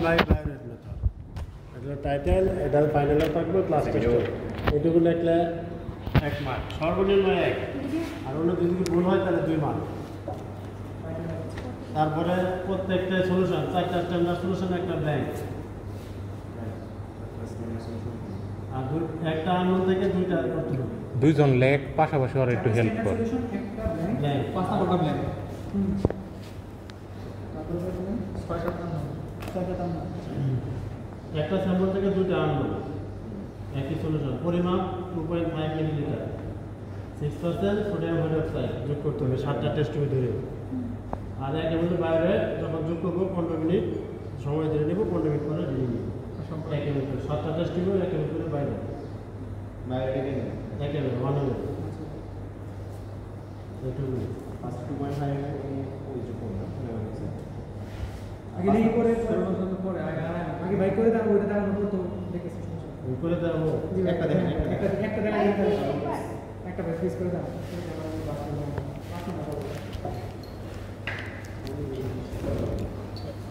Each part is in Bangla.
ভাই বাইরে এটা টাইটেল এটা ফাইনালে থাকবে ক্লাস টেস্ট এটুকু লিখলে 1 মার্ক সর্বনিম্ন 1 আর অন্য যদি ভুল হয় তাহলে 2 মার্ক তারপরে প্রত্যেকটা সলিউশন চারটা স্ট্যান্ডার্ড সলিউশন একটা ব্ল্যাঙ্ক আর একটা আনন্দ থেকে দুইটা করতে হবে দুইজন লেখ পাশাপাশি আর একটু হেল্প করে একটা ব্ল্যাঙ্ক পাঁচ নাম্বারটা ব্ল্যাঙ্ক একটা স্যাম্পল থেকে দুইটা আনবো একই সলিউশন পরিমাপ 2.5 মিলিলিটার 6% সোডিয়াম হাইড্রোক্সাইড যোগ করতে হবে 7টা টেস্ট টিউব ধরে আর একেবারে বাইরে যখন যোগ করবো 15 মিনিট সময় ধরে নেব 15 মিনিট পরে দিয়ে নিব একেবারে 7টা টেস্ট টিউব একেবারে বাইরে একেবারে বানাবো এইটুকু 2.5 ওই যোগ করব আগে লিখে করে পরে আগে ভাই করে দাও ওইটা দাও তো দেখেছি ওই করে দাও একটা দেখেন একটা দেখেন একটা ভাই ফিক্স করে দাও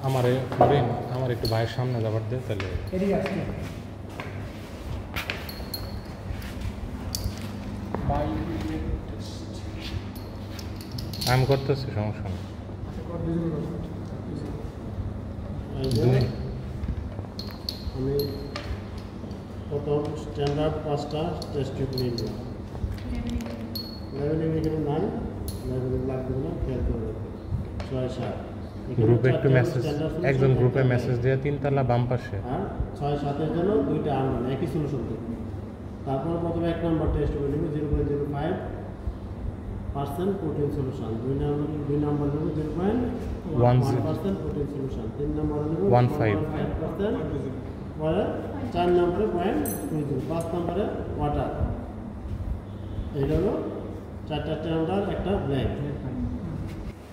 আমারে আমার একটু ভাইয়ের সামনে যাবার দে তাহলে এদিকে আসছে আমি করতেছি সমস্যা নেই আমি প্রথম স্ট্যান্ডার্ড 5টা টেস্ট টিউব নিয়ে নিলাম লেভেলিং এখানে নাই লেভেলিং লাগবে না খেয়াল করবে 6-7 গ্রুপে একটু মেসেজ একজন গ্রুপে মেসেজ দিয়ে 3তলা বাম পাশে আর 6-7 এর জন্য দুইটা আনবেন একই সলিউশন দিন তারপর প্রথমে 1 নম্বর টেস্ট করে নেব 0.05% প্রোটিন সলিউশন 2 নম্বর নেব 0.1% প্রোটিন সলিউশন 3 নম্বর নেব 1.5% পরে 4 নম্বরে 0.20 5 নম্বরে ওয়াটার এই হলো 4টা স্ট্যান্ডার্ড একটা ব্ল্যাঙ্ক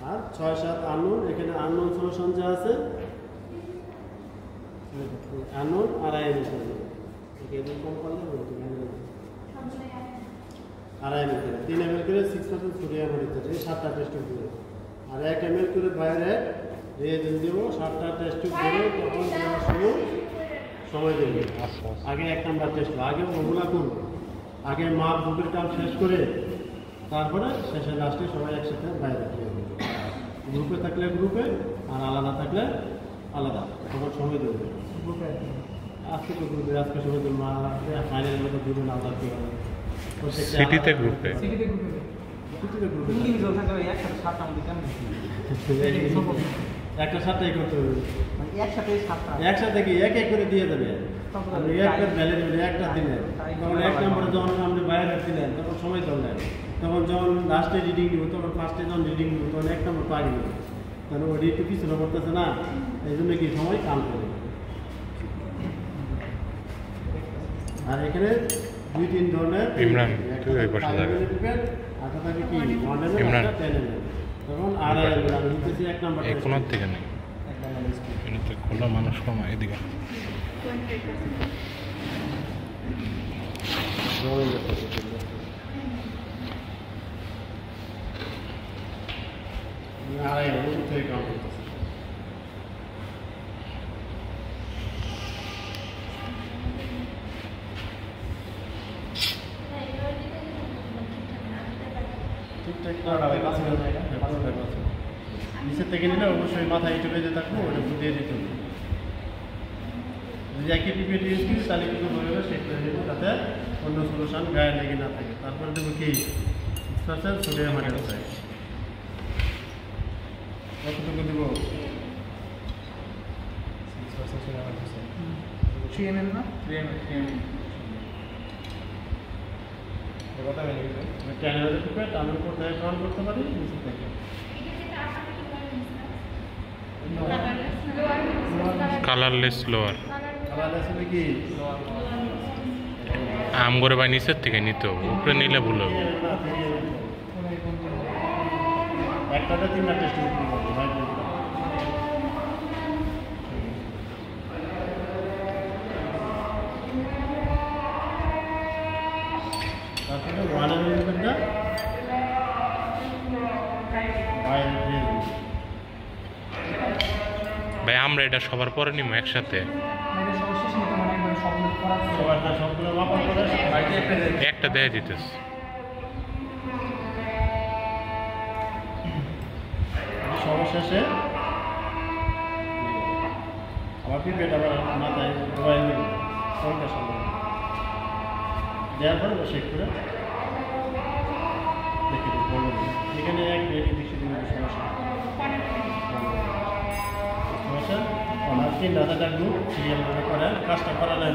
আর 6-7 আননোন এখানে আননোন সলিউশন যা আছে আননোন আর আইএন এখানে কম করলে আর আইএন 3 ml করে 6% সোডিয়াম হাইড্রোক্সাইড এই 7টা টেস্ট টিউব দিবে আর 1 ml করে বাইরে রিয়েজেন্ট দেব 7টা টেস্ট টিউব দেব তখন দেওয়ার সময় দেবে আগে 1 নাম্বার টেস্ট আগে ওগুলা করব আগে মাপ বুকের কাজ শেষ করে তারপরে শেষে লাস্টে সবাই একসাথে বাইরে দিয়ে দেবে গ্রুপে থাকলে গ্রুপে আর আলাদা থাকলে আলাদা তখন সময় দেবে গ্রুপে আজকে তো গ্রুপে আজকে সময় দেবে ফাইনাল মতো দিবেন আলাদা করে সিটিতে গ্রুপে সিটিতে গ্রুপে সিটিতে গ্রুপে ইন্ডিভিজুয়াল থাকলে একসাথে 7টা মধ্যে কেমন একটা সাথেই করতে হবে মানে একসাথে 7টা একসাথে কি এক এক করে দিয়ে দেবে আপনি একটা ভ্যালিড দিবেন একটা দিলেন তখন 1 নম্বরে যখন আপনি বাইরে দিলেন তখন সময় ধরলেন তখন যখন লাস্টে রিডিং দিব তখন ফার্স্টে যখন রিডিং দিব তখন 1 নম্বর পাই দিব তাহলে ওই একটু পিছনে করতেছে না এই জন্য কি সময় কাম করে আর এখানে 2-3 ধরনের ইমরান তুই ওই পাশে যাবে আটা থাকে কি মডেলের একটা চ্যানেল তখন আর আমি নিতেছি 1 নম্বর এই কোনার থেকে নেই এটা খোলা মানুষ কম এদিকে নিচের থেকে নিলে অবশ্যই মাথায় একটু বেঁধে থাকবো ওটা বুঝিয়ে দিতে হবে যদি একই পিপিটি ইউজ করি তাহলে কিন্তু হয়ে যাবে সেট করে দেবো যাতে অন্য সলিউশন গায়ে লেগে না থাকে তারপরে দেবো কি 6% সোডিয়াম হাইড্রোক্সাইড কতটুকু দেবো 6% সোডিয়াম হাইড্রোক্সাইড 3 ml না 3 ml কথা বলে গেছে ক্যানোলার টুপে টানের উপর দিয়ে কাউন্ট করতে পারি নিচে থেকে কালারলেস লোয়ার কালারলেস হলে কি আম করে ভাই নিচের থেকে নিতে হবে উপরে নিলে ভুল হবে একটাতে 3টা টেস্ট করতে হবে তারপরে 1 ml করে ভাই আম আমরা এটা সবার পরে নিব একসাথে। আমাদের সমস্যা ছিল তো মানে একবার সবগুলো করার পরে সবারটা সবগুলো মাপন করে বাড়িতে একটা দেয়। একটা দেয় দিতেছে। সবার শেষে আমার পিপেট আবার মাথায় ধোয়াই নিল পরীক্ষার সময় দেওয়ার পরে শেক করে দেখে বলবো এখানে এক মিনিট বেশি দিনের সমস্যা সমস্যা আমার 3,000 টাকা সিরিয়াল মনে করেন কাজটা করা যায়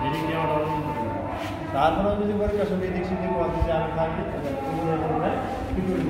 এদিক দিয়ে আমার তারপরেও যদি পরীক্ষার সময় এদিক সেদিক যে আমি থাকি তাহলে কি করে